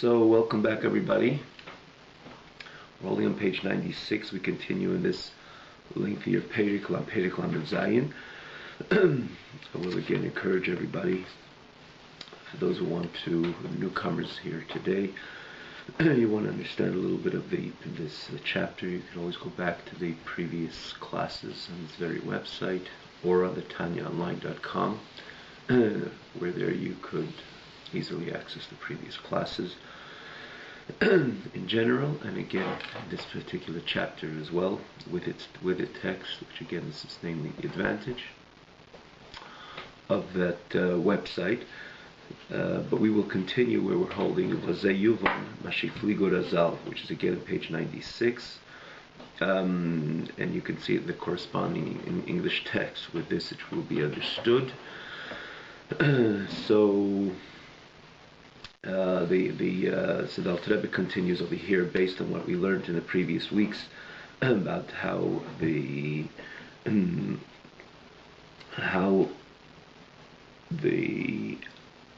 So, welcome back, everybody. We're only on page 96. We continue in this lengthier Periklam of Zayin. I will again encourage everybody, for those who want to, newcomers here today, you want to understand a little bit of this chapter, you can always go back to the previous classes on this very website or on the tanyaonline.com, where there you could easily access the previous classes in general, and again this particular chapter as well with its text, which again this is namely the advantage of that website. But we will continue where we're holding Vazayuvan Mashifligo Razal, which is again on page 96, and you can see the corresponding in English text. With this it will be understood. So the Alter Rebbe continues over here based on what we learned in the previous weeks about how the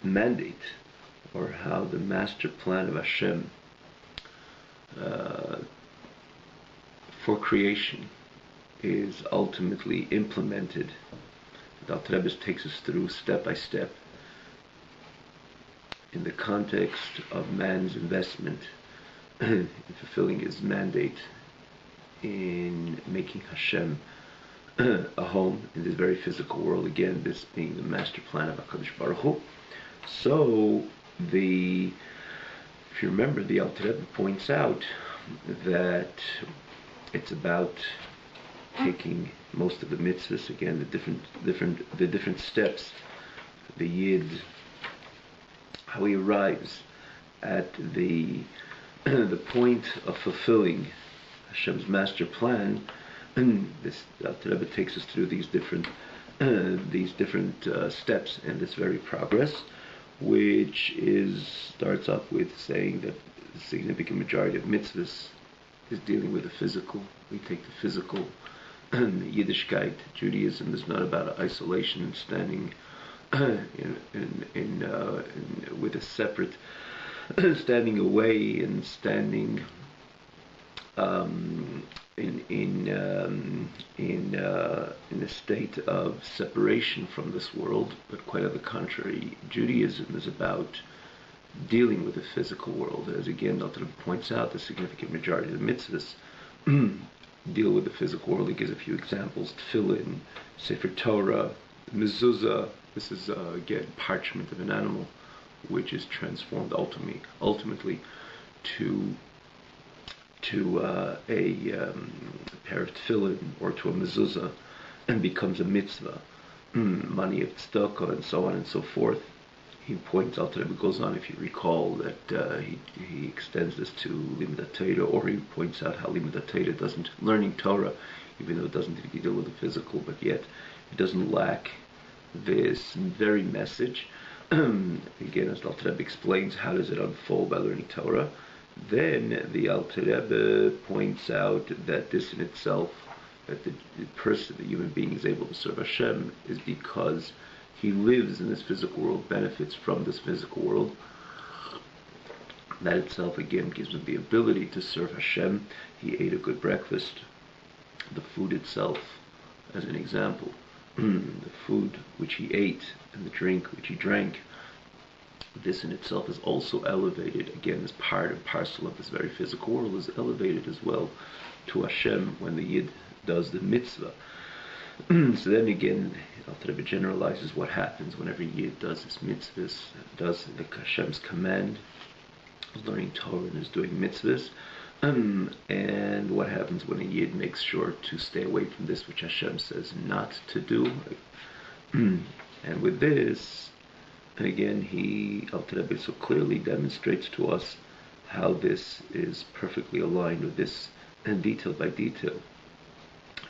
mandate, or how the master plan of Hashem for creation is ultimately implemented. The Alter Rebbe takes us through step by step in the context of man's investment in fulfilling his mandate in making Hashem a home in this very physical world, again this being the master plan of HaKadosh Baruch Hu. So if you remember, the Alter Rebbe points out that it's about taking most of the mitzvahs, again the different steps, the Yid, how he arrives at the point of fulfilling Hashem's master plan. This Alter Rebbe takes us through these different steps in this very progress, which starts off with saying that the significant majority of mitzvahs is dealing with the physical. We take the physical. Yiddishkeit, Judaism, is not about isolation and standing with a separate, standing away and standing in a state of separation from this world, but quite on the contrary, Judaism is about dealing with the physical world. As again Alter Rebbe points out, the significant majority of the mitzvahs deal with the physical world. He gives a few examples: Tefillin, Sefer Torah, mezuzah. This is again parchment of an animal, which is transformed ultimately to a pair of tefillin or to a mezuzah, and becomes a mitzvah. Money of tzedakah, and so on and so forth. He points out, that it goes on, if you recall, that he extends this to Limud Torah, or he points out how Limud Torah doesn't, learning Torah, even though it doesn't deal with the physical, but yet it doesn't lack this very message. Again, as the Alter Rebbe explains, how does it unfold by learning Torah? Then the Alter Rebbe points out that this in itself, that the person, the human being, is able to serve Hashem is because he lives in this physical world, benefits from this physical world. That itself again gives him the ability to serve Hashem. He ate a good breakfast. The food itself, as an example, the food which he ate and the drink which he drank, this in itself is also elevated, again as part and parcel of this very physical world, is elevated as well to Hashem when the Yid does the mitzvah. So then again, Alter Rebbe generalizes what happens whenever Yid does his mitzvahs, does the Hashem's command, is learning Torah and is doing mitzvahs, and what happens when a Yid makes sure to stay away from this which Hashem says not to do. And with this, again, Alter Rebbe so clearly demonstrates to us how this is perfectly aligned with this, and detail by detail,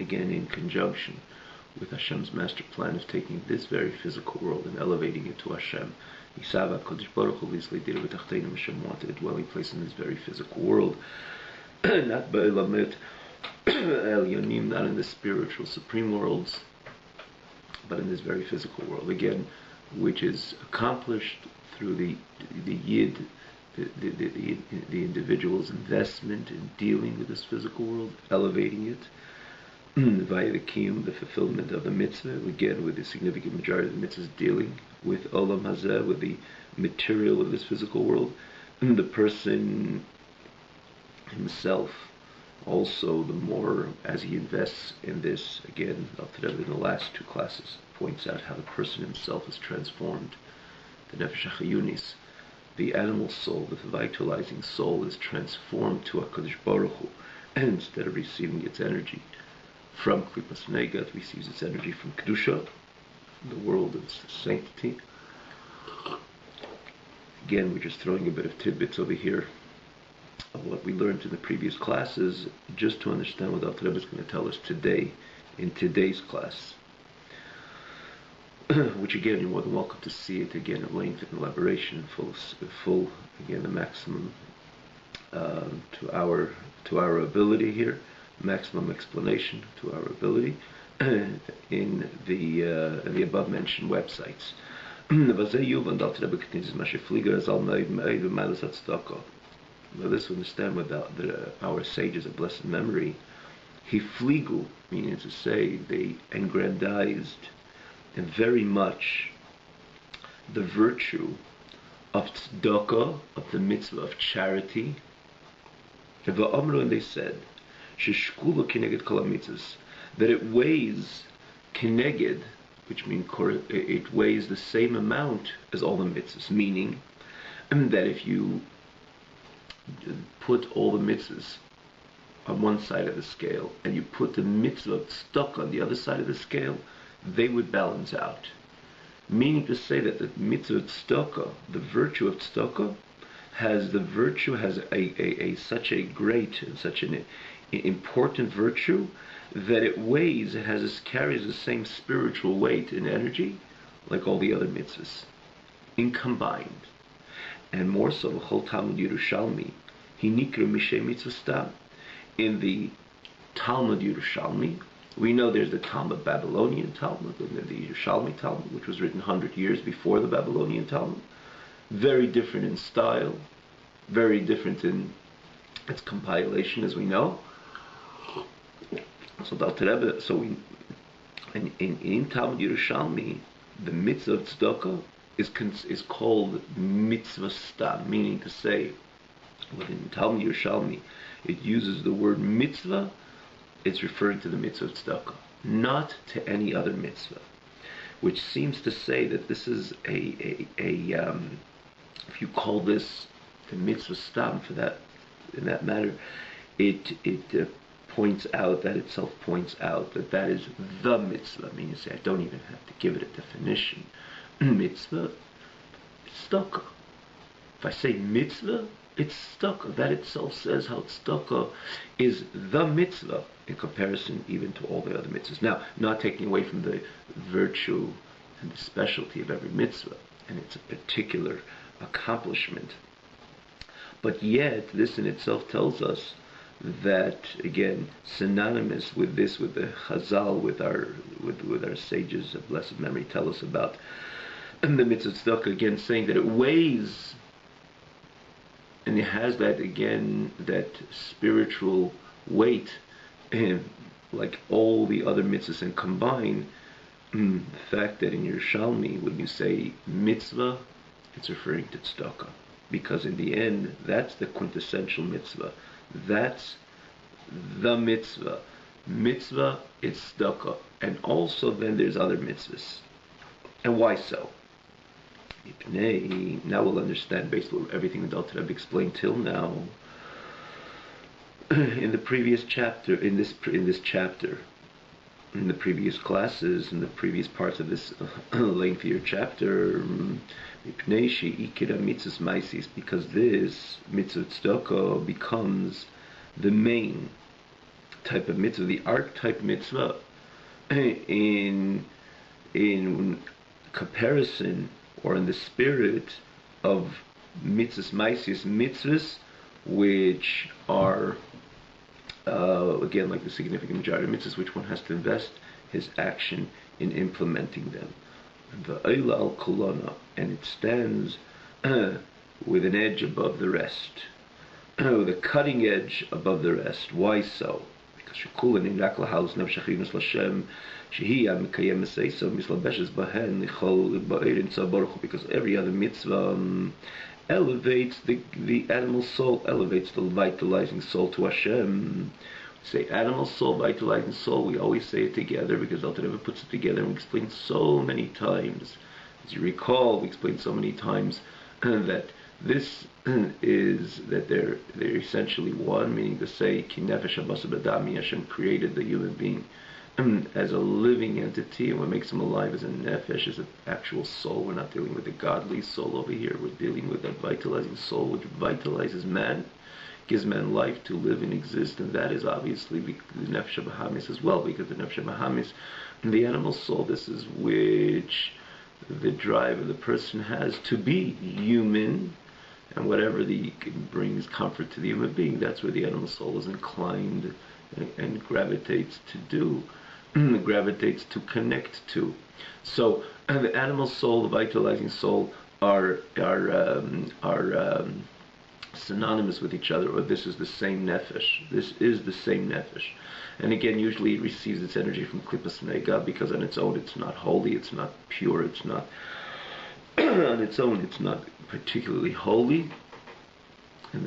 again in conjunction with Hashem's master plan of taking this very physical world and elevating it to Hashem. Hashem wanted a dwelling place in this very physical world, not Ba'elamet Elyonim, not in the spiritual supreme worlds, but in this very physical world, again, which is accomplished through the Yid the individual's investment in dealing with this physical world, elevating it via the kiyum, the fulfillment of the mitzvah, again with the significant majority of the mitzvahs dealing with olam hazeh, with the material of this physical world. The person himself also, the more as he invests in this, again, in the last two classes, points out how the person himself is transformed. The nefesh hachayunis, the animal soul, the vitalizing soul, is transformed to HaKadosh Baruch Hu, and instead of receiving its energy from Klipas Nega, it receives its energy from Kedusha, from the world of sanctity. Again, we're just throwing a bit of tidbits over here of what we learned in the previous classes, just to understand what Alter Rebbe is going to tell us today, in today's class. Which again, you're more than welcome to see it again at length and elaboration, full again, the maximum to our ability here, maximum explanation to our ability in the above mentioned websites. Now this understand without our sages of blessed memory, hifligu, meaning to say they aggrandized very much the virtue of tzedakah, of the mitzvah of charity. And they said, sheshkula kineged kol mitzvahs, that it weighs kineged, which means it weighs the same amount as all the mitzvahs, meaning that if you put all the mitzvahs on one side of the scale and you put the mitzvah of tzedakah on the other side of the scale, they would balance out. Meaning to say that the mitzvah of tzedakah, the virtue of tzedakah, has such a great and such an important virtue that it carries the same spiritual weight and energy like all the other mitzvahs in combined. And more so, Chol Talmud Yerushalmi, Hinikra Mishay Mitzvah Stam. In the Talmud Yerushalmi, we know there's the Talmud Babylonian Talmud, and then the Yerushalmi Talmud, which was written 100 years before the Babylonian Talmud. Very different in style, very different in its compilation, as we know. So in Talmud Yerushalmi, the mitzvah of tzedakah is called mitzvah stam, meaning to say, within Talmud Yerushalmi, it uses the word mitzvah. It's referring to the mitzvah of tzedakah, not to any other mitzvah, which seems to say that this is if you call this the mitzvah stam for that, in that matter, it points out that that is the mitzvah. I mean, you say, I don't even have to give it a definition. Mitzvah, it's tzedakah. If I say mitzvah, it's tzedakah. That itself says how tzedakah is the mitzvah in comparison even to all the other mitzvahs. Now, not taking away from the virtue and the specialty of every mitzvah, and it's a particular accomplishment. But yet, this in itself tells us that, again, synonymous with this, with the Chazal, with our sages of blessed memory, tell us about the mitzvah tzedakah, again saying that it weighs, and it has that, again, that spiritual weight, like all the other mitzvahs, and combine the fact that in Yerushalmi, when you say mitzvah, it's referring to tzedakah, because in the end, that's the quintessential mitzvah. That's the mitzvah. Mitzvah is tzedakah, and also then there's other mitzvahs. And why so? Now we'll understand based on everything that Alter Rebbe explained till now. In the previous chapter, in this chapter, in the previous classes, in the previous parts of this lengthier chapter, because this mitzvah tzedakah becomes the main type of mitzvah, the archetype mitzvah, in comparison or in the spirit of mitzvahs maisius, mitzvahs which are again, like the significant majority of mitzvahs, which one has to invest his action in implementing them. The Eila al Kolana, and it stands with an edge above the rest, with a cutting edge above the rest. Why so? Because every other mitzvah elevates the animal soul, elevates the vitalizing soul to Hashem. Say animal soul, vitalizing soul, we always say it together because Alter Rebbe puts it together, and we explain so many times. As you recall, we explained so many times that this is that they're essentially one, meaning to say Ki Nefesh Habasa B'Adam, Hashem created the human being as a living entity, and what makes him alive is a nefesh, is an actual soul. We're not dealing with a godly soul over here. We're dealing with a vitalizing soul which vitalizes man, gives man life to live and exist, and that is obviously the nefesh Bahamis as well, because the nefesh Bahamis, the animal soul, this is which the drive of the person has to be human, and whatever brings comfort to the human being, that's where the animal soul is inclined and gravitates to do, gravitates to connect to. So the animal soul, the vitalizing soul, are synonymous with each other, or this is the same nefesh. This is the same nefesh. And again, usually it receives its energy from Klippas Nega, because on its own it's not holy, it's not pure, it's not on its own it's not particularly holy. And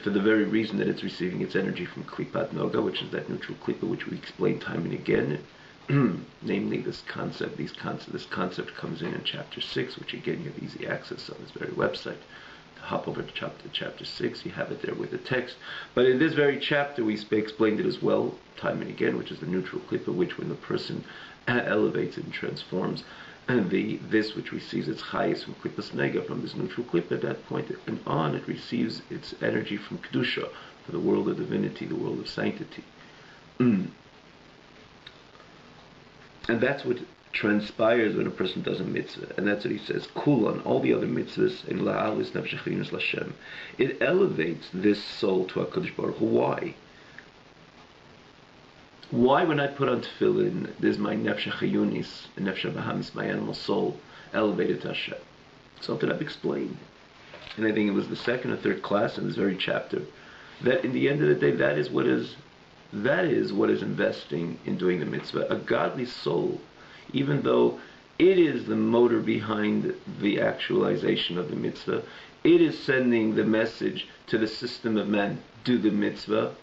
for the very reason that it's receiving its energy from Klippat Noga, which is that neutral Klippa, which we explain time and again, namely this concept comes in chapter 6, which again you have easy access on this very website. To hop over to chapter 6, you have it there with the text. But in this very chapter we explained it as well, time and again, which is the neutral Klippa, which when the person elevates and transforms, and this which receives its chayis from Klippas Nega, from this neutral Klippa, at that point and on, it receives its energy from Kedusha, for the world of divinity, the world of sanctity. And that's what transpires when a person does a mitzvah. And that's what he says, Kulan, all the other mitzvahs, in La'alis Nefshachinus Lashem. It elevates this soul to HaKadosh Baruch Hu. Why? Why, when I put on tefillin, there's my nefesh chayunis, nefesh bahamis, my animal soul, elevated to Hashem? Something I've explained, and I think it was the second or third class in this very chapter, that in the end of the day, that is what is investing in doing the mitzvah. A godly soul, even though it is the motor behind the actualization of the mitzvah, it is sending the message to the system of man, do the mitzvah.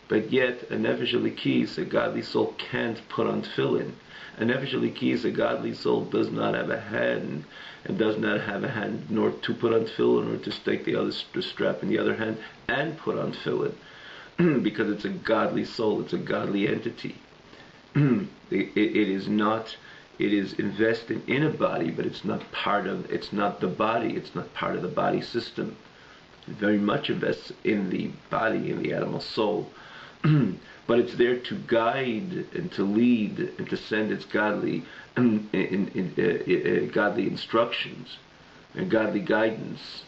But yet, a nefesh elikis, a godly soul, can't put on tefillin. A nefesh elikis, a godly soul, does not have a hand, and does not have a hand nor to put on tefillin, or to stake the strap in the other hand and put on tefillin, because it's a godly soul, it's a godly entity. It is not. It is invested in a body, but it's not the body. It's not part of the body system. It very much invests in the body, in the animal soul. But it's there to guide and to lead and to send its godly godly instructions and godly guidance.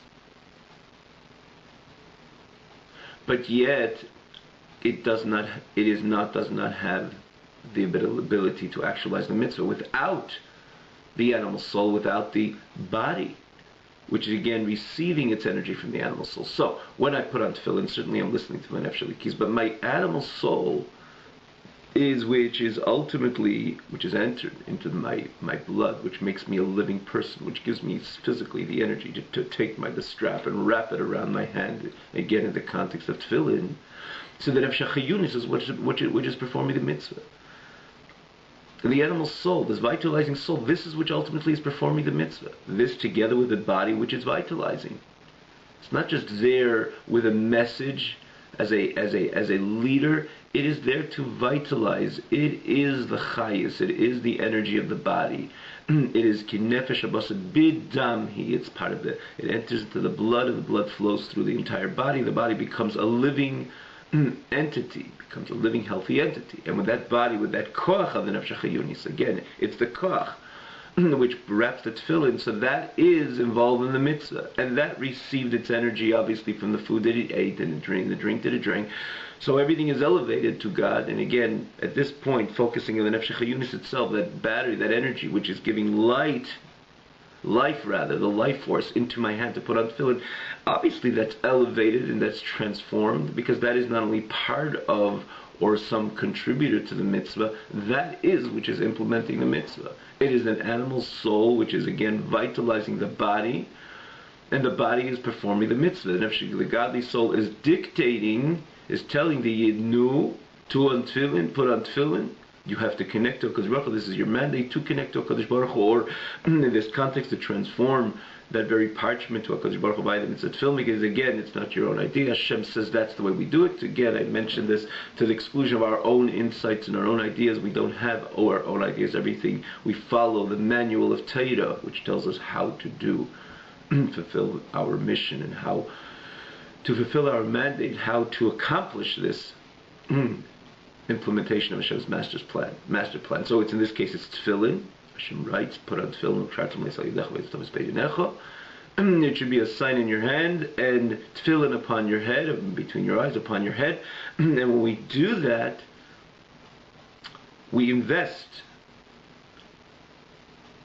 But yet, it does not have the ability to actualize the mitzvah without the animal soul, without the body, which is again receiving its energy from the animal soul. So when I put on tefillin, certainly I'm listening to my nefesh elikis, but my animal soul which is entered into my blood, which makes me a living person, which gives me physically the energy to take the strap and wrap it around my hand, again in the context of tefillin. So the nefesh chayunis is which is performing the mitzvah. The animal soul, this vitalizing soul, this is which ultimately is performing the mitzvah. This together with the body which is vitalizing. It's not just there with a message as a leader. It is there to vitalize. It is the chayis. It is the energy of the body. It is ki nefesh habasa bidamhi. It's part of it enters into the blood, and the blood flows through the entire body. The body becomes a living entity, becomes a living, healthy entity. And with that body, with that koach of the nefesh chayunis, again, it's the koach which wraps the tefillin, so that is involved in the mitzvah. And that received its energy, obviously, from the food that it ate and the drink that it drank. So everything is elevated to God. And again, at this point, focusing on the nefesh chayunis itself, that battery, that energy, which is giving light life rather, the life force into my hand to put on tefillin, obviously that's elevated and that's transformed, because that is not only part of or some contributor to the mitzvah, that is which is implementing the mitzvah. It is an animal soul which is again vitalizing the body, and the body is performing the mitzvah. The godly soul is dictating, is telling the Yid, no, to on tefillin, put on tefillin. You have to connect to HaKadosh Baruch Hu. This is your mandate to connect to HaKadosh Baruch Hu, or in this context to transform that very parchment to HaKadosh Baruch Hu by the mitzvah tefillin, because again, it's not your own idea. Hashem says that's the way we do it. Again, I mentioned this to the exclusion of our own insights and our own ideas. We don't have our own ideas, everything. We follow the manual of Torah, which tells us how to do, fulfill our mission and how to fulfill our mandate, how to accomplish this implementation of Hashem's master plan. So it's in this case it's tefillin. Hashem writes, put on tefillin. It should be a sign in your hand, and tefillin upon your head, between your eyes, upon your head. And when we do that, we invest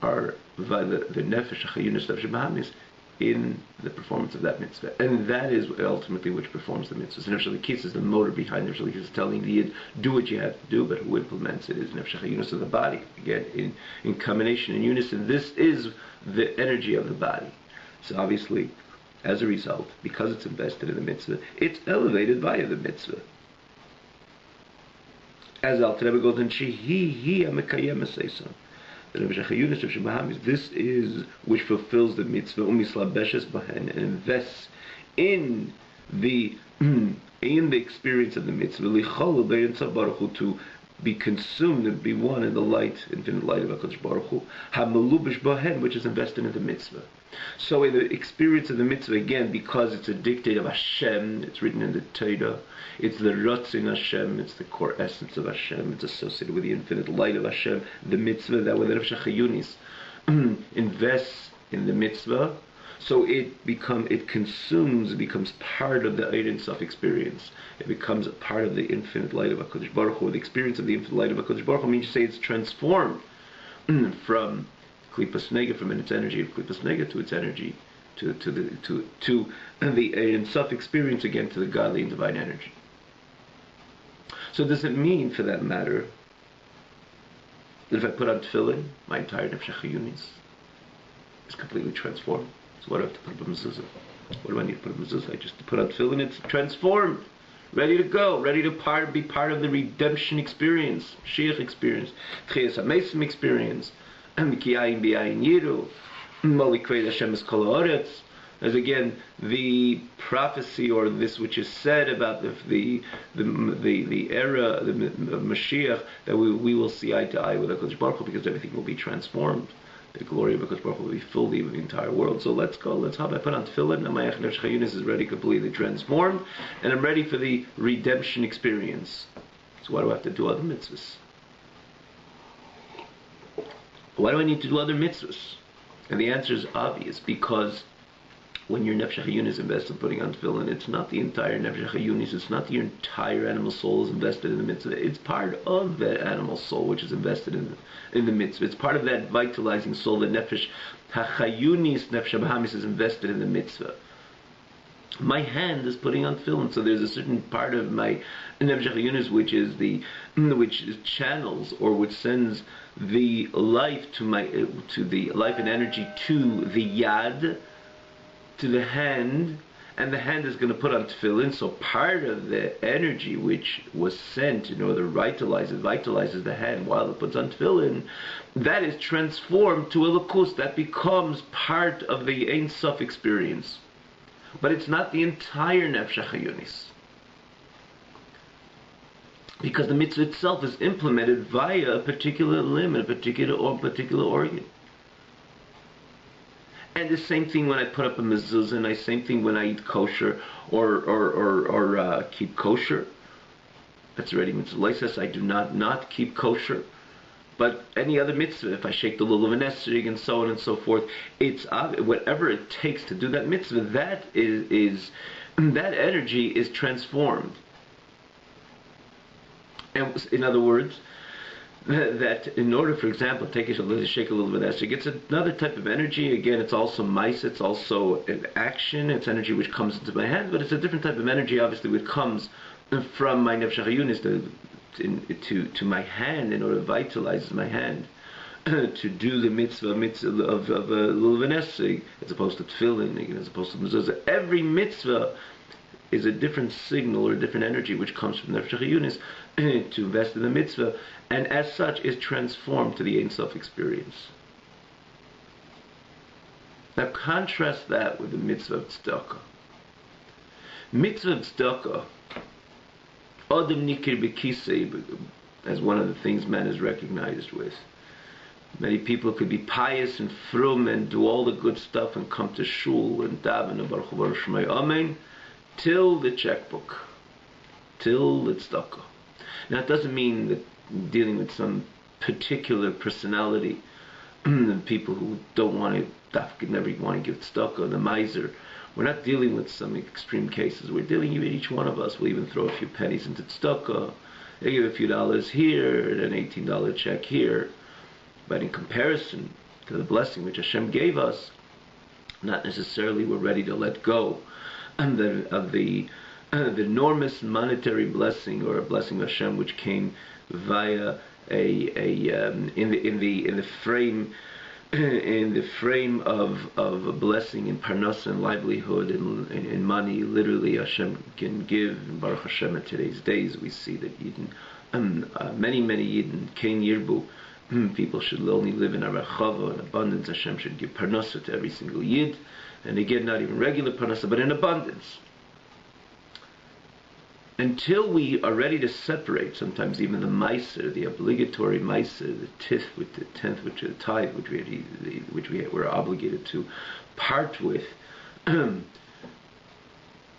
the nefesh hachayunis nefesh bahamis in the performance of that mitzvah, and that is ultimately which performs the mitzvah. So nefesh halikis is the motor behind nefesh halikis, is telling the Yid, do what you have to do, but who implements it is nefesh hachayunis of the body. Again, in combination, in unison, this is the energy of the body. So obviously, as a result, because it's invested in the mitzvah, it's elevated via the mitzvah. As Alter Rebbe goes in, Shehi Amekayem Eseisan. This is which fulfills the mitzvah, and invests in the experience of the mitzvah, to be consumed and be one in the light, infinite light of HaKadosh Baruch Hu, which is invested in the mitzvah. So in the experience of the mitzvah, again, because it's a dictate of Hashem, it's written in the Torah, it's the Ratzin Hashem, it's the core essence of Hashem, it's associated with the infinite light of Hashem, the mitzvah, that when the Nefesh HaChayunis invests in the mitzvah, so it consumes, it becomes part of the Ein Sof experience. It becomes a part of the infinite light of HaKadosh Baruch Hu. The experience of the infinite light of HaKadosh Baruch Hu means you say it's transformed from Klipas Nega, from its energy of Klipas Nega to its energy to the Ein Sof experience, again to the godly and divine energy. So does it mean, for that matter, that if I put on tefillin, my entire nefesh hachayunis is completely transformed? So what do I have to put up a mezuzah? What do I need to put up a mezuzah? I just put on tefillin, it's transformed, ready to go, ready to be part of the redemption experience, Mashiach experience, Tchias HaMesim experience, Mikiyayim B'yayin Yiru, Moli Kved Hashem Es Kol Ha'oretz. As again, the prophecy, or this which is said about the era of Mashiach, that we will see eye to eye with HaKadosh Baruch Hu, because everything will be transformed. The glory of HaKadosh Baruch Hu will be filled with the entire world. So let's go. Let's hop. I put on tefillin, and my nefesh hachayunis is ready, completely transformed, and I'm ready for the redemption experience. So why do I have to do other mitzvahs? Why do I need to do other mitzvahs? And the answer is obvious, because when your nefesh hachayunis is invested in putting on tefillin, it's not the entire nefesh hachayunis, it's not the entire animal soul is invested in the mitzvah. It's part of that animal soul which is invested in the mitzvah. It's part of that vitalizing soul, the nefesh hachayunis, nefesh habahamis, is invested in the mitzvah. My hand is putting on tefillin, so there's a certain part of my nefesh hachayunis which channels, or which sends the life to the life and energy to the yad, to the hand, and the hand is going to put on tefillin. So part of the energy which was sent in order to vitalizes the hand while it puts on tefillin, that is transformed to a lakus, that becomes part of the Ein Sof experience. But it's not the entire nefesh hachayunis, because the mitzvah itself is implemented via a particular limb, a particular organ. And the same thing when I put up a mezuzah, and the same thing when I eat kosher or keep kosher. That's already mitzvah. I do not keep kosher. But any other mitzvah, if I shake the lulav and esrog and so on and so forth, it's whatever it takes to do that mitzvah. That energy is transformed. And in other words, that in order, for example, shake a little bit esrog, it's another type of energy. Again, it's also mice, it's also an action, it's energy which comes into my hand, but it's a different type of energy, obviously, which comes from my nefesh hayunis to my hand, in order to vitalize my hand to do the mitzvah of lulav esrog, as opposed to tefillin, as opposed to mezuzah. Every mitzvah is a different signal or a different energy which comes from nefesh hayunis to invest in the mitzvah, and as such is transformed to the Ein Sof experience. Now contrast that with the mitzvah of tzedakah. Mitzvah of tzedakah, Adam nikir b'kisei, as one of the things man is recognized with. Many people could be pious and frum and do all the good stuff and come to shul and daven and baruch hu baruch shemay amen till the checkbook, till the tzedakah. Now it doesn't mean that dealing with some particular personality, people who don't want to, never want to give tzedakah, the miser. We're not dealing with some extreme cases. We're dealing with each one of us. We'll even throw a few pennies into tzedakah. They give a few dollars here, an $18 check here. But in comparison to the blessing which Hashem gave us, not necessarily we're ready to let go of the enormous monetary blessing, or a blessing of Hashem which came via in the frame of a blessing in parnasa and livelihood, in money. Literally, Hashem can give. And Baruch Hashem, in today's days, we see that Yidden, many Yidden, Kain Yirbu, people should only live in a rachava, in abundance. Hashem should give parnasa to every single Yid, and again, not even regular parnasa, but in abundance. Until we are ready to separate, sometimes even the meiser, the obligatory meiser, the tithe, with the tenth, which is the tithe, which we were obligated to part with,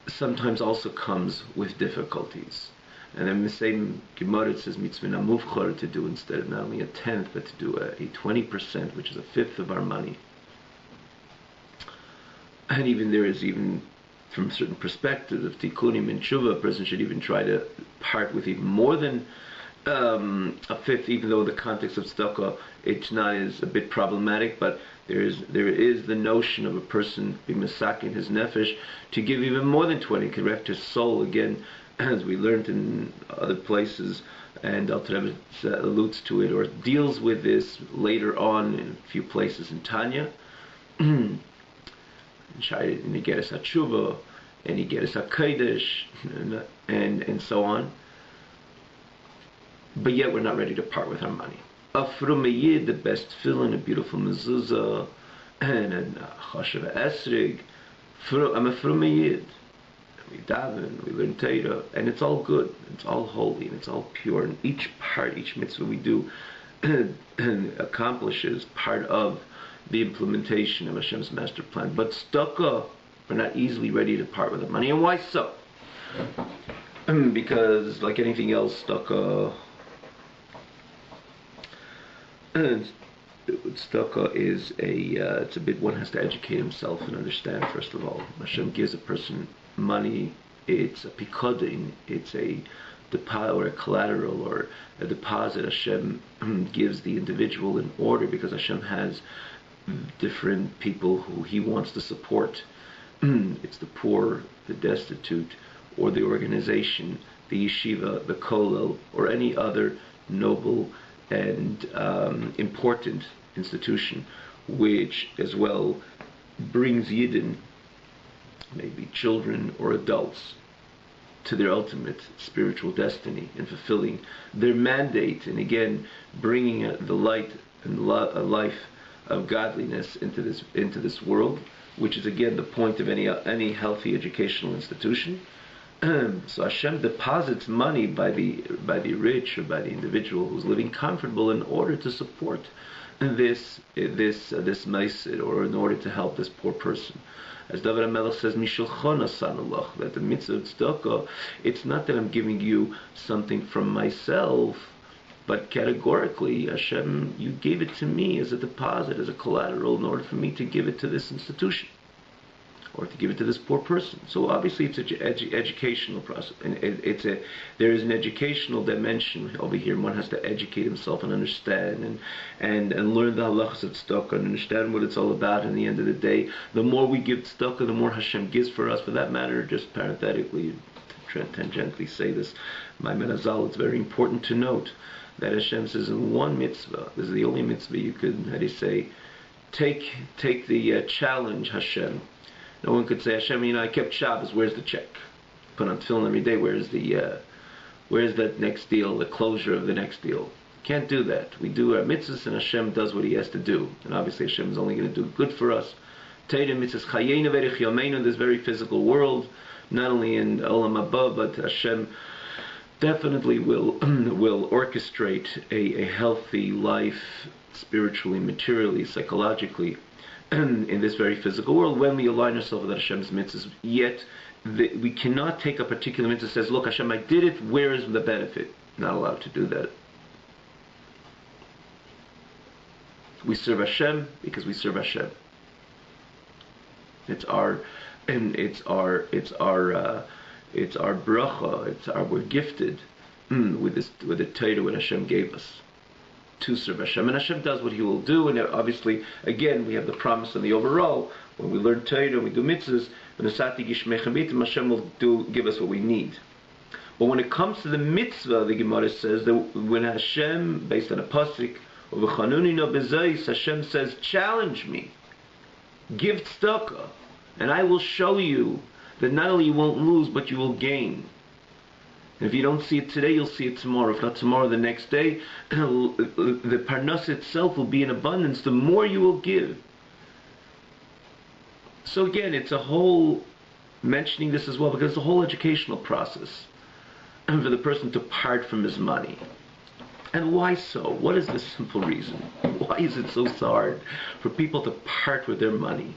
sometimes also comes with difficulties. And then the same Gemara says mitzvah muvchar, to do instead of not only a tenth, but to do a 20%, which is a fifth of our money. And even there is, even from certain perspectives of tikkunim and tshuva, a person should even try to part with even more than a fifth, even though the context of tzedakah, it's not, is a bit problematic, but there is the notion of a person being masakin his nefesh to give even more than 20, correct his soul, again, as we learned in other places, and Alter Rebbe alludes to it or deals with this later on in a few places in Tanya. And he gets HaTshuva, and he gets HaKodesh, and so on. But yet we're not ready to part with our money. From a Yid, the best tefillin, a beautiful mezuzah, and a chashav esrog. I'm a from a Yid. We daven, we learn Torah, and it's all good, it's all holy, and it's all pure. And each part, each mitzvah we do accomplishes part of the implementation of Hashem's master plan. But tzedakah, we're not easily ready to part with the money. And why so? Because like anything else, tzedakah is it's a bit, one has to educate himself and understand, first of all. Hashem gives a person money, it's a pikadin, it's a deposit or a collateral or a deposit. Hashem gives the individual in order, because Hashem has different people who He wants to support. It's the poor, the destitute, or the organization, the yeshiva, the kollel, or any other noble and important institution, which as well brings Yidden, maybe children or adults, to their ultimate spiritual destiny and fulfilling their mandate, and again bringing the light and a life of godliness into this world, which is again the point of any healthy educational institution. So Hashem deposits money by the rich or by the individual who's living comfortable in order to support this meiser, or in order to help this poor person. As David HaMelech says, Mishulchon asanulach, that the mitzvah of tzedakah, it's not that I'm giving you something from myself, but categorically, Hashem, you gave it to me as a deposit, as a collateral, in order for me to give it to this institution. or to give it to this poor person. So obviously it's an educational process, and there is an educational dimension over here. One has to educate himself and understand and learn the halachas of tzedakah and understand what it's all about. In the end of the day, the more we give tzedakah, the more Hashem gives for us. For that matter, just parenthetically, tangentially say this, my Menazal, it's very important to note that Hashem says in one mitzvah, this is the only mitzvah you could, how do you say, take the challenge, Hashem. No one could say, Hashem, I kept Shabbos, where's the check? Put on tefillin every day, where's that next deal, the closure of the next deal? Can't do that. We do our mitzvahs and Hashem does what He has to do. And obviously Hashem is only going to do good for us. Teira mitzvahs chayenu v'erich yameinu, in this very physical world, not only in Olam Haba, but Hashem definitely will orchestrate a healthy life, spiritually, materially, psychologically, in this very physical world when we align ourselves with Hashem's mitzvahs. Yet we cannot take a particular mitzvah that says, look, Hashem, I did it, where is the benefit? Not allowed to do that. We serve Hashem because we serve Hashem. It's our bracha. We're gifted with the Torah what Hashem gave us to serve Hashem, and Hashem does what He will do. And obviously, again, we have the promise and the overall. When we learn Torah and we do mitzvahs, Hashem will give us what we need. But when it comes to the mitzvah, the Gemara says that when Hashem, based on a pasuk, Hashem says, challenge me, give tzedakah, and I will show you that not only you won't lose, but you will gain. And if you don't see it today, you'll see it tomorrow. If not tomorrow, the next day. The parnas itself will be in abundance, the more you will give. So again, it's a whole, mentioning this as well, because it's a whole educational process for the person to part from his money. And why so? What is the simple reason? Why is it so hard for people to part with their money?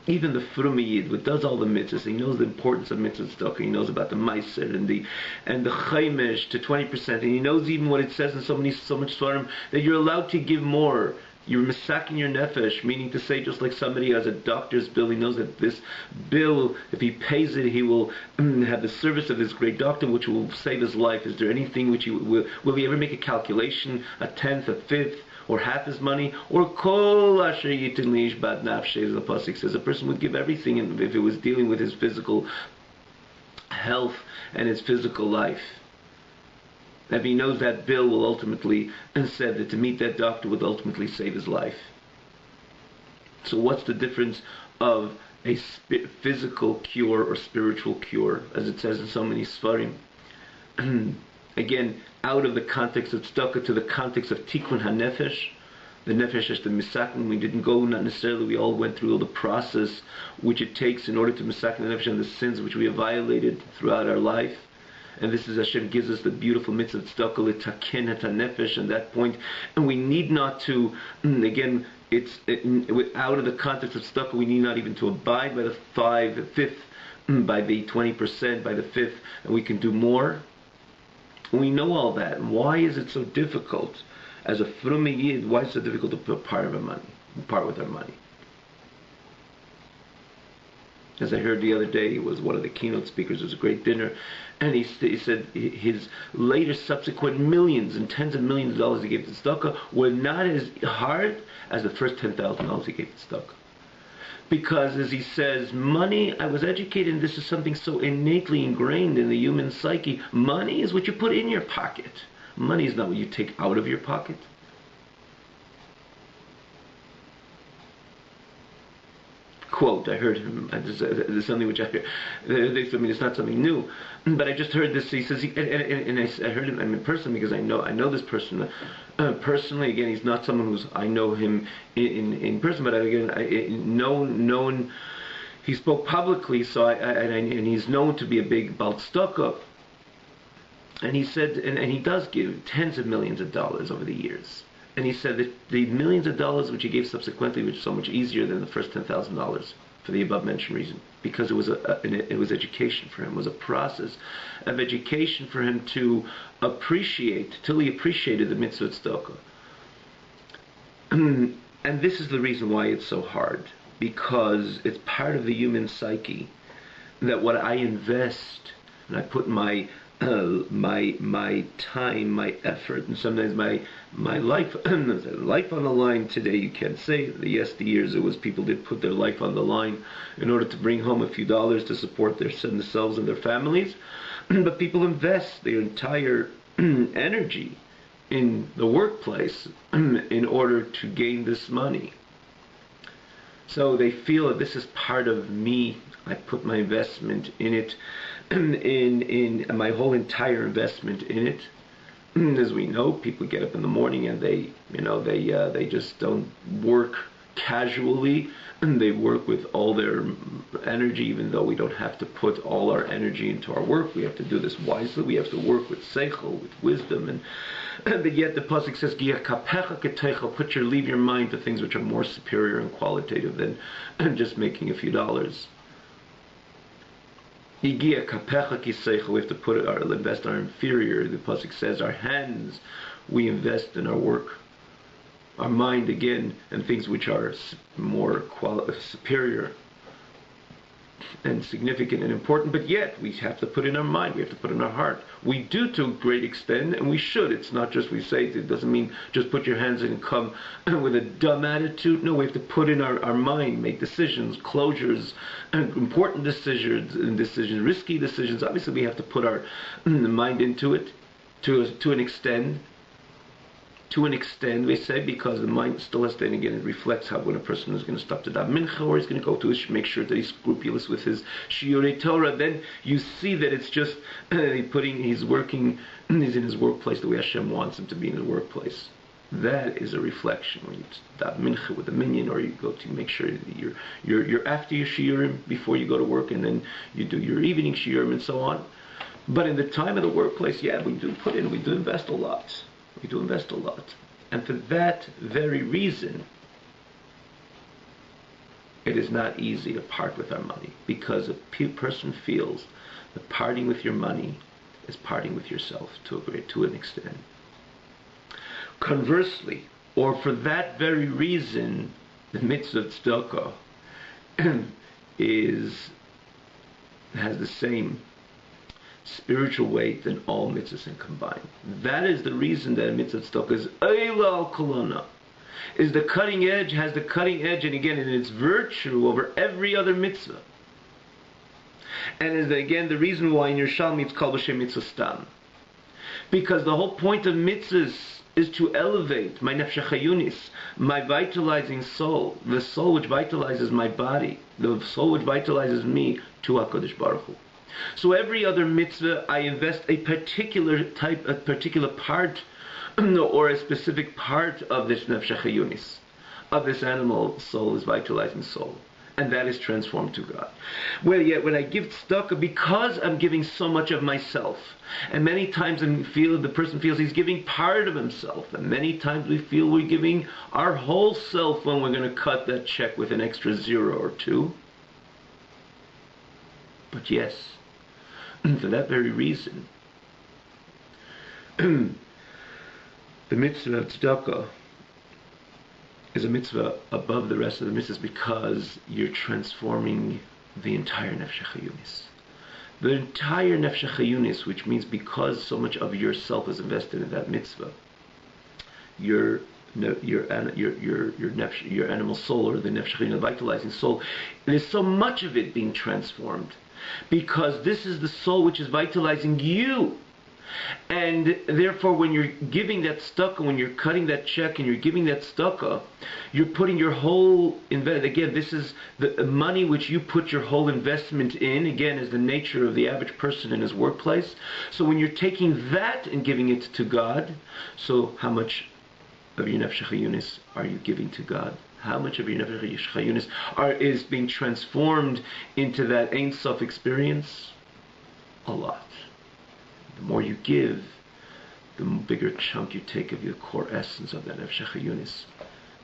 Even the Frumi Yid, who does all the mitzvahs, he knows the importance of mitzvah tzedakah, he knows about the Meiser and the Chaimesh to 20%, and he knows even what it says in so much Svarim, that you're allowed to give more. You're misaking your nefesh, meaning to say, just like somebody has a doctor's bill, he knows that this bill, if he pays it, he will have the service of this great doctor, which will save his life. Is there anything which will he ever make a calculation, a tenth, a fifth, or half his money, or kol asher yitin liish bad nafshe, as the pasuk says, a person would give everything if it was dealing with his physical health and his physical life. If he knows that bill will ultimately, and said that to meet that doctor would ultimately save his life. So what's the difference of a physical cure or spiritual cure, as it says in so many Sfarim? Again, out of the context of tzedakah to the context of tikkun hanefesh, the nefesh is the misakin. We didn't go, not necessarily, we all went through all the process which it takes in order to misakin the nefesh and the sins which we have violated throughout our life. And this is Hashem gives us the beautiful mitzvah of tzedakah l'taken et hanefesh at that point. And we need not to, again, out of the context of tzedakah, we need not even to abide by the fifth, by the 20%, by the fifth, and we can do more. We know all that. And why is it so difficult as a Frumi Yid? Why is it so difficult to part with our money? As I heard the other day, he was one of the keynote speakers. It was a great dinner, and he said his later subsequent millions and tens of millions of dollars he gave to tzedakah were not as hard as the first $10,000 he gave to tzedakah. Because, as he says, money, I was educated, and this is something so innately ingrained in the human psyche. Money is what you put in your pocket. Money is not what you take out of your pocket. Quote, I heard him, there's something which I heard, it's not something new, but I just heard this, he says, and I heard him, personally, because I know this person, personally, again, he's not someone who's, I know him in person, but known, he spoke publicly, so and he's known to be a big Baal Tzedakah, and he said, and he does give tens of millions of dollars over the years. And he said that the millions of dollars which he gave subsequently was so much easier than the first $10,000 for the above mentioned reason, because it was education for him. It was a process of education for him to appreciate, till he appreciated the mitzvah tzedakah. And this is the reason why it's so hard. because it's part of the human psyche that what I invest and I put my time, my effort, and sometimes my life life on the line. Today you can't say. The yesteryears it was people did put their life on the line in order to bring home a few dollars to support themselves and their families. But people invest their entire energy in the workplace in order to gain this money. So they feel that this is part of me. I put my investment in it, in my whole entire investment in it. As we know, people get up in the morning and they just don't work casually, and they work with all their energy, even though we don't have to put all our energy into our work. We have to do this wisely. We have to work with seichel, with wisdom, but yet the pasuk says, leave your mind to things which are more superior and qualitative than just making a few dollars. We have to put invest our inferior. The pasuk says, our hands, we invest in our work. Our mind again, and things which are more superior and significant and important, but yet we have to put in our mind, we have to put in our heart. We do to a great extent, and we should. It's not just we say it doesn't mean just put your hands in and come with a dumb attitude. No, we have to put in our mind, make decisions, closures, important decisions, risky decisions. Obviously we have to put our mind into it to an extent. To an extent, we say, because the mind still has to, and again, it reflects how when a person is going to stop to daven mincha, or he's going to go to make sure that he's scrupulous with his shiurei Torah. Then you see that it's just he's working, he's in his workplace the way Hashem wants him to be in his workplace. That is a reflection when you daven mincha with a minyan, or you go to make sure that you're after your shiurim before you go to work, and then you do your evening shiurim and so on. But in the time of the workplace, yeah, we do invest a lot. We do invest a lot. And for that very reason, it is not easy to part with our money, because a person feels that parting with your money is parting with yourself to an extent. Conversely, or for that very reason, the mitzvah of tzedakah has the same spiritual weight than all mitzvahs and combined. That is the reason that a mitzvah tzedakah is Eila al Kolona, is the cutting edge, has the cutting edge, and again in its virtue over every other mitzvah. And is again the reason why in Yerushalmi it's called b'shem mitzvah stam, because the whole point of mitzvahs is to elevate my nefesh chayunis, my vitalizing soul, the soul which vitalizes my body, the soul which vitalizes me, to HaKadosh Baruch Hu. So every other mitzvah, I invest a particular part, or a specific part of this nefesh chayunis, of this animal soul, this vitalizing soul, and that is transformed to God. Well, yet when I give tzedakah, because I'm giving so much of myself, and many times the person feels he's giving part of himself, and many times we feel we're giving our whole self when we're going to cut that check with an extra 0 or 2. But yes, for that very reason, the mitzvah of tzedakah is a mitzvah above the rest of the mitzvahs, because you're transforming the entire nefesh chayunis. The entire nefesh chayunis, which means because so much of yourself is invested in that mitzvah, your animal soul, or the nefesh chayunis, the vitalizing soul, there's so much of it being transformed, because this is the soul which is vitalizing you. And therefore, when you're giving that tzedakah, when you're cutting that check and you're giving that tzedakah, you're putting your whole again, this is the money which you put your whole investment in, again, is the nature of the average person in his workplace. So when you're taking that and giving it to God, so how much of your nefesh chayunis are you giving to God? How much of your nefesh chayunis is being transformed into that Ein Sof experience? A lot. The more you give, the bigger chunk you take of your core essence of that nefesh chayunis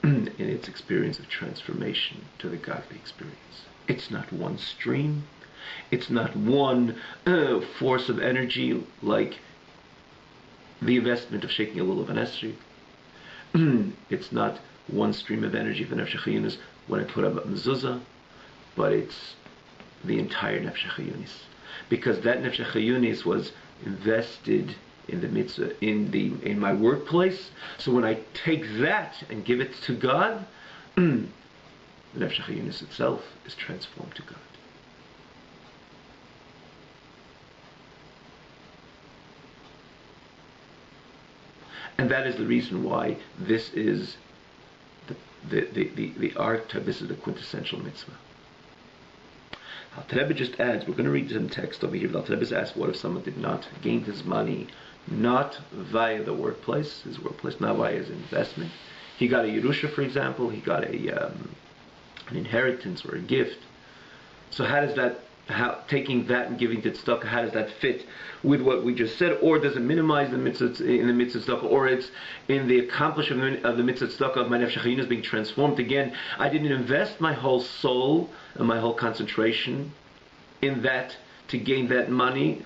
in its experience of transformation to the godly experience. It's not one stream. It's not one force of energy like the investment of shaking a lulav and esrog. It's not one stream of energy of the nefesh chayunis when I put up a mezuzah, but it's the entire Nefesh HaChayunis. Because that Nefesh HaChayunis was invested in the mitzvah, in my workplace. So when I take that and give it to God, the Nefesh HaChayunis itself is transformed to God. And that is the reason why this is the art, this is the quintessential mitzvah. Alter Rebbe just adds, we're going to read some text over here. Alter Rebbe asks, what if someone did not gain his money not via the workplace, his workplace, not via his investment? He got a Yerusha, for example, he got an inheritance or a gift. So how does that, taking that and giving to tzedakah, how does that fit with what we just said? Or does it minimize the mitzvah in the mitzvah tzedakah? Or it's in the accomplishment of the mitzvah tzedakah of my nefesh hachayunis being transformed again? I didn't invest my whole soul and my whole concentration in that to gain that money,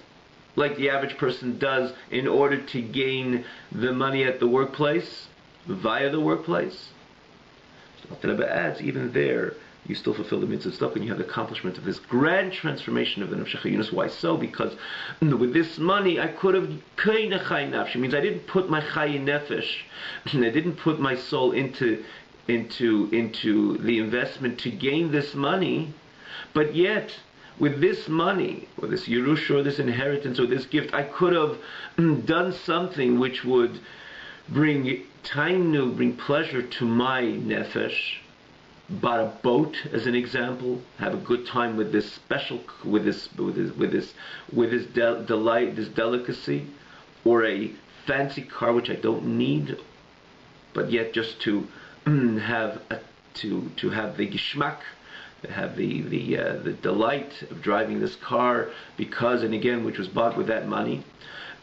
like the average person does in order to gain the money at the workplace, via the workplace. So Alter Rebbe adds, even there, you still fulfill the mitzvah tzedakah, and you have the accomplishment of this grand transformation of the nefesh hachayunis. Why so? Because with this money, I could have kaina chay nafshi. Means I didn't put my chay nefesh, I didn't put my soul into the investment to gain this money, but yet with this money, or this Yerusha, or this inheritance, or this gift, I could have done something which would bring tainu, bring pleasure to my nefesh. Bought a boat, as an example, have a good time with this special, with this delight, this delicacy, or a fancy car which I don't need, but yet just to have to have the gishmak, have the delight of driving this car, because, and again, which was bought with that money.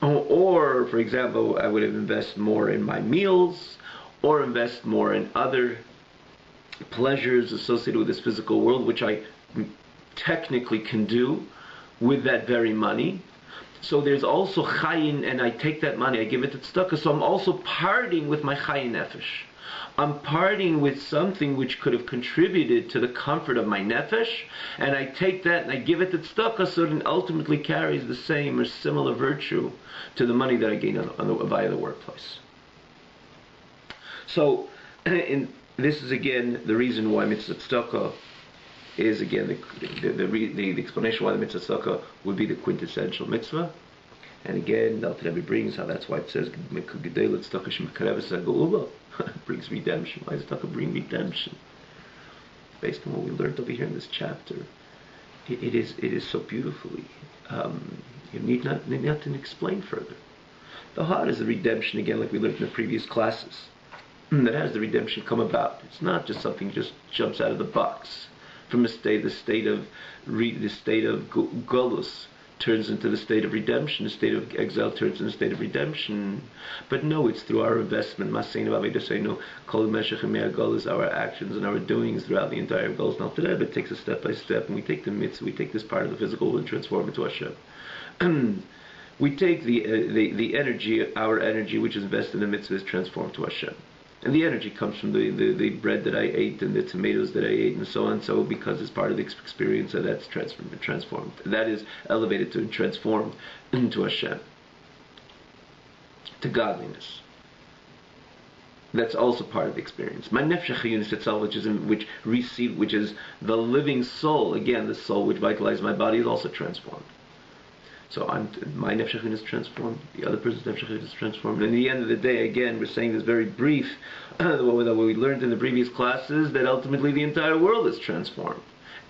Or, for example, I would have invested more in my meals, or invest more in other pleasures associated with this physical world, which I technically can do with that very money. So there's also chayin, and I take that money, I give it to tzedakah, so I'm also parting with my chayin nefesh. I'm parting with something which could have contributed to the comfort of my nefesh, and I take that and I give it to tzedakah, so it ultimately carries the same or similar virtue to the money that I gain via the workplace. So, this is again the reason why mitzvah tzedakah is again the explanation why the mitzvah tzedakah would be the quintessential mitzvah. And again, the Alter Rebbe brings how that's why it says brings redemption. Why does tzedakah bring redemption? Based on what we learned over here in this chapter, it is so beautifully. You need not to explain further. The heart is the redemption, again, like we learned in the previous classes. That has the redemption come about. It's not just something just jumps out of the box. From the state of Golus turns into the state of redemption. The state of exile turns into the state of redemption. But no, it's through our investment. Golus, our actions and our doings throughout the entire Golus. Now today, it takes us step by step, and we take the mitzvah, we take this part of the physical world and transform it to Hashem. We take the energy, our energy, which is invested in the mitzvah, is transformed to Hashem. And the energy comes from the bread that I ate and the tomatoes that I ate and so on. So because it's part of the experience, that's transformed. That is elevated to and transformed into Hashem, to godliness. That's also part of the experience. My nefesh hachayunis itself, which is the living soul. Again, the soul which vitalizes my body is also transformed. So my nefesh hachayunis is transformed, the other person's nefesh hachayunis is transformed. And at the end of the day, again, we're saying this very brief, what we learned in the previous classes, that ultimately the entire world is transformed.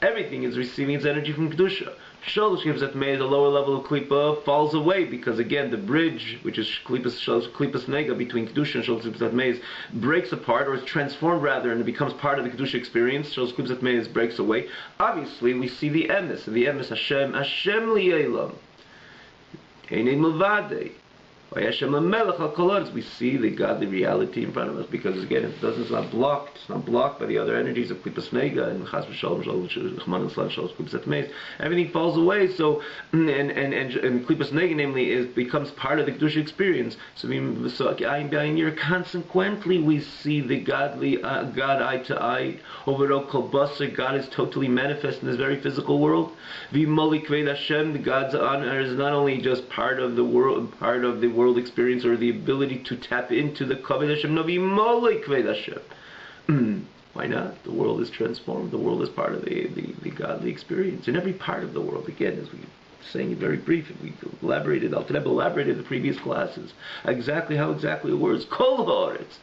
Everything is receiving its energy from Kedusha. Shalosh Klipas Atmei, the lower level of Klipa, falls away, because again, the bridge, which is Klipas Nega, between Kedusha and Shalosh Klipas Atmei, breaks apart, or is transformed rather, and it becomes part of the Kedusha experience. Shalosh Klipas Atmei breaks away. Obviously, we see the emes, Hashem Li'elam. We see the godly reality in front of us because again, it's not blocked. It's not blocked by the other energies of Klipas Nega and Chas v'Shalom Klipas Atmeis. Everything falls away. So and Klipas Nega, namely, becomes part of the Kedusha experience. Consequently, we see the godly God eye to eye. Overall, Kol Basar, God is totally manifest in this very physical world. V'Moli Kved Hashem, God's honor is not only just part of the world experience or the ability to tap into the Kavod Hashem. No, V'Moli Kved Hashem. Why not? The world is transformed. The world is part of the godly experience in every part of the world. Again, as we saying it very brief, we elaborated. Al Rebbe elaborated in the previous classes exactly how the words Kol Haaretz.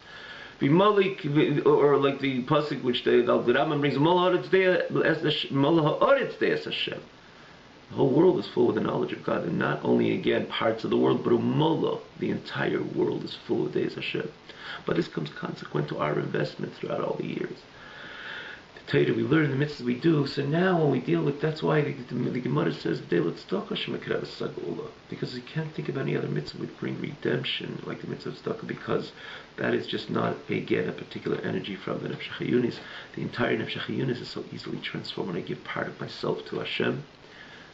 Or like the pasuk which the Rambam brings, Mol Haaretz De'es Hashem. The whole world is full of the knowledge of God, and not only again parts of the world, but Umolo, the entire world is full of De'es Hashem. But this comes consequent to our investment throughout all the years. The Torah we learn, the mitzvahs we do. So now when we deal with, that's why the Gemara says, because you can't think of any other mitzvah would bring redemption like the mitzvah of tzedakah, because that is just not again a particular energy from the Nefesh HaChayunis. The entire Nefesh HaChayunis is so easily transformed when I give part of myself to Hashem.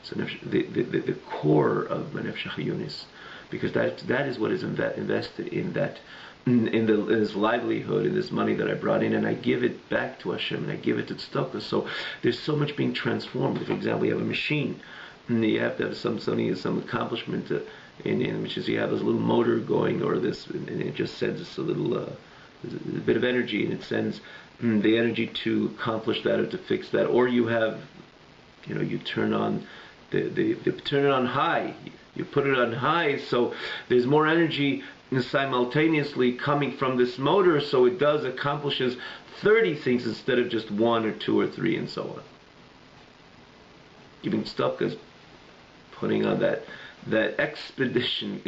So the core of my Nefesh HaChayunis, because that is what is invested in that, in this livelihood, in this money that I brought in, and I give it back to Hashem, and I give it to tzedakah. So there's so much being transformed. For example, you have a machine, and you have to have some accomplishment in which is you have this little motor going, or this, and it just sends us a little a bit of energy, and it sends the energy to accomplish that or to fix that. Or you have, you turn on turn it on high. You put it on high, so there's more energy simultaneously coming from this motor, so it accomplishes 30 things instead of just 1 or 2 or 3 and so on. Giving tzedakah, putting on that expediting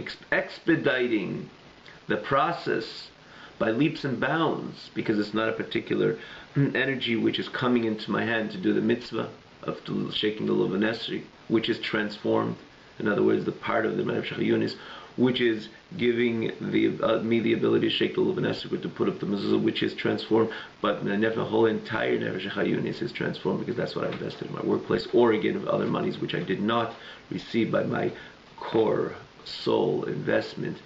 the process by leaps and bounds, because it's not a particular energy which is coming into my hand to do the mitzvah of shaking the Lulav Nesri, which is transformed. In other words, the part of the Nefesh HaChayunis which is giving me the ability to shake the Lulav Nesri, to put up the mezuzah, which is transformed. But the whole entire Nefesh HaChayunis is transformed, because that's what I invested in my workplace, or again of other monies which I did not receive by my core soul investment.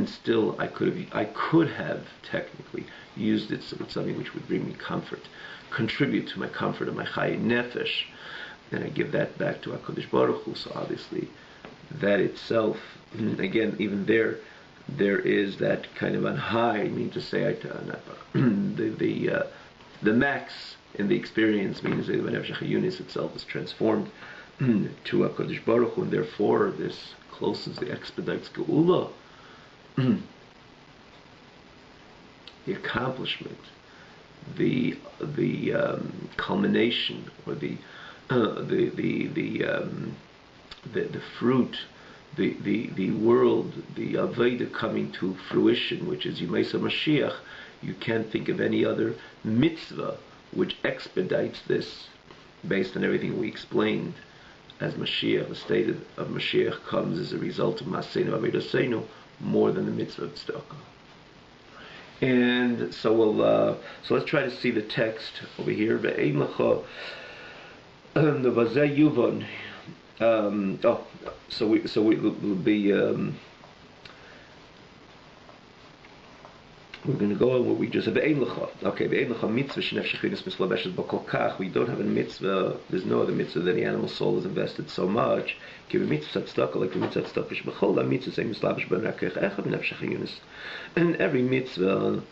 Still, I could have technically used it with something which would bring me comfort, contribute to my comfort of my Chai Nefesh, and I give that back to HaKadosh Baruch Hu. So obviously, that itself, again, even there is that kind of on high, I mean to say, the max in the experience means that the Nefesh HaChayunis itself is transformed to HaKadosh Baruch Hu, and therefore this closes, the expedites Geula, the accomplishment, the culmination, or the fruit, the world, the Aveda coming to fruition, which is Yemaisa Mashiach. You can't think of any other mitzvah which expedites this, based on everything we explained. As Mashiach, the state of Mashiach comes as a result of Maseinu Avedasenu, more than the mitzvah of tzedakah. And so let's try to see the text over here. Ve'ein lecha the vazeh yuvon. So we'll be we're going to go on what we just said. Ve'ein lecha. Okay, ve'ein lecha mitzvah shenefesh HaChayunis mislabeshes b'kol kach. We don't have a mitzvah. There's no other mitzvah that the animal soul is invested so much. Give a mitzvah tzedakah, like the mitzvah tzedakah shbechol. That mitzvah same mislabesh b'nakech echad nefesh HaChayunis. And every mitzvah,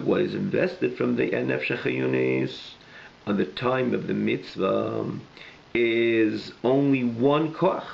what is invested from the nefesh HaChayunis on the time of the mitzvah is only one koach.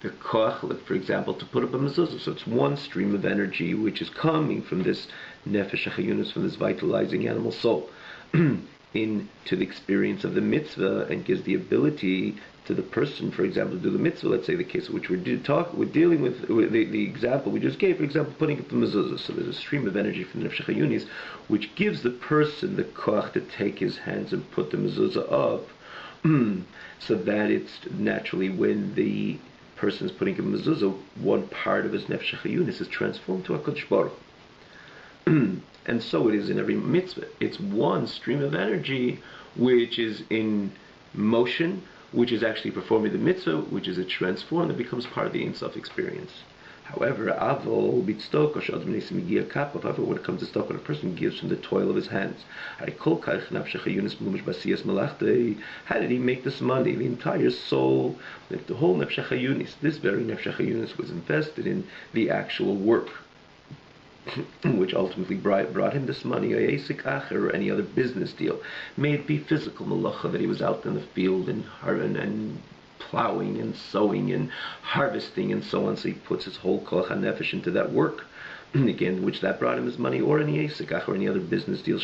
The koach, like for example, to put up a mezuzah, so it's one stream of energy which is coming from this nefesh HaChayunis, from this vitalizing animal soul, into the experience of the mitzvah, and gives the ability to the person, for example, to do the mitzvah. Let's say the case which we're dealing with the example we just gave, for example, putting up the mezuzah. So there's a stream of energy from the nefesh HaChayunis which gives the person the koach to take his hands and put the mezuzah up, so that it's naturally when the person is putting a mezuzah, one part of his nefesh chayunis is transformed to HaKadosh Baruch Hu. And so it is in every mitzvah. It's one stream of energy which is in motion, which is actually performing the mitzvah, which is a transform that becomes part of the Ein Sof experience. However, when it comes to stock, when a person gives from the toil of his hands, how did he make this money? The entire soul, the whole nefesh chayunis, this very nefesh chayunis was invested in the actual work, which ultimately brought him this money, or any other business deal. May it be physical malacha, that he was out in the field and plowing and sowing and harvesting and so on, so he puts his whole koach hanefesh into that work, again, which that brought him his money, or any esikach, or any other business deal,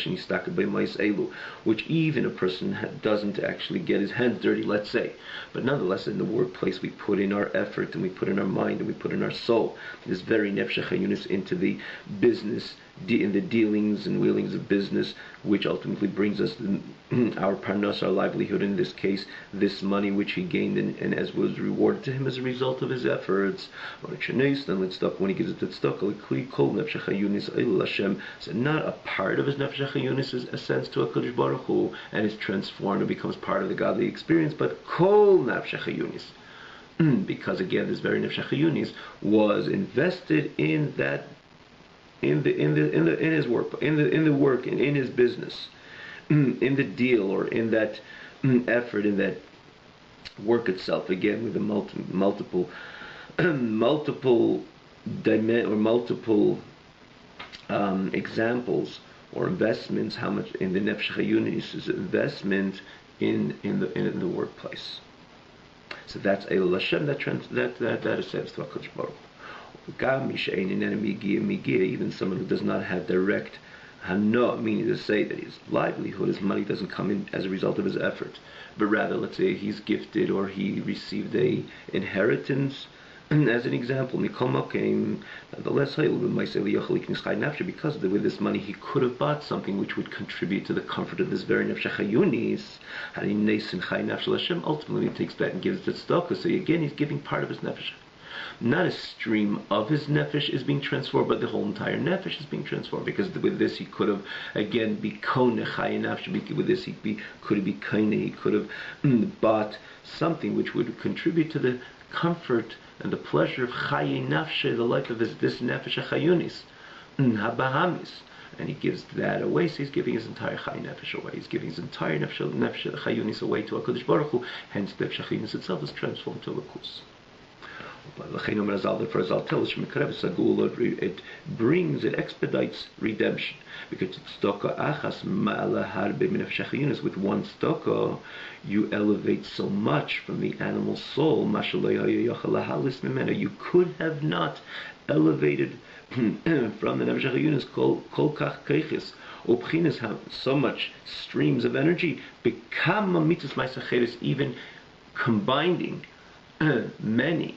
which even a person doesn't actually get his hands dirty, let's say, but nonetheless in the workplace we put in our effort and we put in our mind and we put in our soul this very nefesh chayunis into the business, in the dealings and wheelings of business, which ultimately brings us our parnas, our livelihood, in this case, this money which he gained and as was rewarded to him as a result of his efforts. When he gives it to tzedakah, so not a part of his nefesh chayunis ascends to HaKadosh Baruch Hu and is transformed and becomes part of the godly experience, but kol nefesh chayunis, because again, this very nefesh chayunis was invested in that, in his work, in his business, in the deal, or in that effort, in that work itself. Again, with the multiple examples or investments. How much in the nefesh chayunis is investment in the workplace. So that's Eilul Hashem. That ascends to HaKadosh Baruch Hu. Even someone who does not have direct hana, meaning to say that his livelihood, his money doesn't come in as a result of his effort, but rather, let's say he's gifted or he received a inheritance. As an example, Mikoma came, nonetheless, because with this money he could have bought something which would contribute to the comfort of this very nefesh chayunis. Ultimately, he takes that and gives it to tzedakah. So again, he's giving part of his nefesh. Not a stream of his nefesh is being transformed, but the whole entire nefesh is being transformed. Because with this he could have, again, be kone chayin nafsh. With this he could be kone. He could have bought something which would contribute to the comfort and the pleasure of chayin nafsh, the life of this nefesh chayunis, habahamis. And he gives that away, so he's giving his entire chayin nefesh away. He's giving his entire nefesh chayunis away to HaKadosh Baruch Hu. Hence, the nefesh chayunis itself is transformed to lakus. It brings, it expedites redemption, because with one tzedakah you elevate so much from the animal soul. You could have not elevated from the nefesh chayunis kol kach keiches, ubchinas, have so much streams of energy, become mitzvahs ma'asacheres, even combining many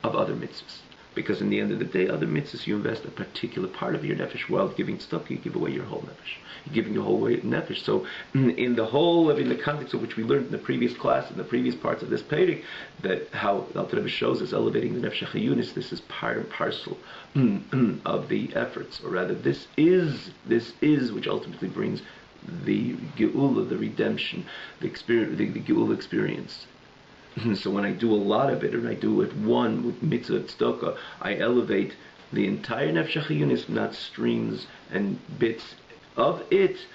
of other mitzvahs. Because in the end of the day, other mitzvahs, you invest a particular part of your nefesh. While giving tzedakah, you give away your whole nefesh. You're giving your whole nefesh. So in the context of which we learned in the previous class, in the previous parts of this Perek, that how the Alter Rebbe shows us elevating the nefesh chayunis, this is part and parcel of the efforts, or rather, this is which ultimately brings the geula, the redemption, the experience, the geula experience. So when I do a lot of it, and I do it one with mitzvah tzedakah, I elevate the entire nefesh chayunis, not streams and bits of it.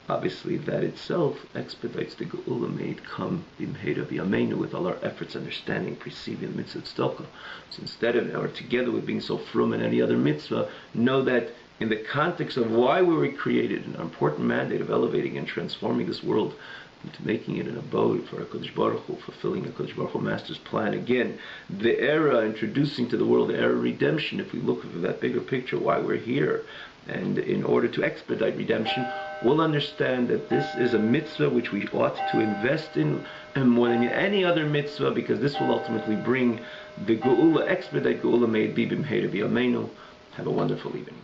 Obviously, that itself expedites the geula. May it come b'mheira b'yameinu, with all our efforts, understanding, perceiving the mitzvah tzedakah. So instead of, or together with being so frum in any other mitzvah, know that in the context of why we were created, an important mandate of elevating and transforming this world into making it an abode for HaKadosh Baruch Hu, fulfilling HaKadosh Baruch Hu Master's plan. Again, the era, introducing to the world the era of redemption. If we look at that bigger picture, why we're here, and in order to expedite redemption, we'll understand that this is a mitzvah which we ought to invest in more than any other mitzvah, because this will ultimately bring the geula, expedite geula. May it be b'mheira b'yameinu. Have a wonderful evening.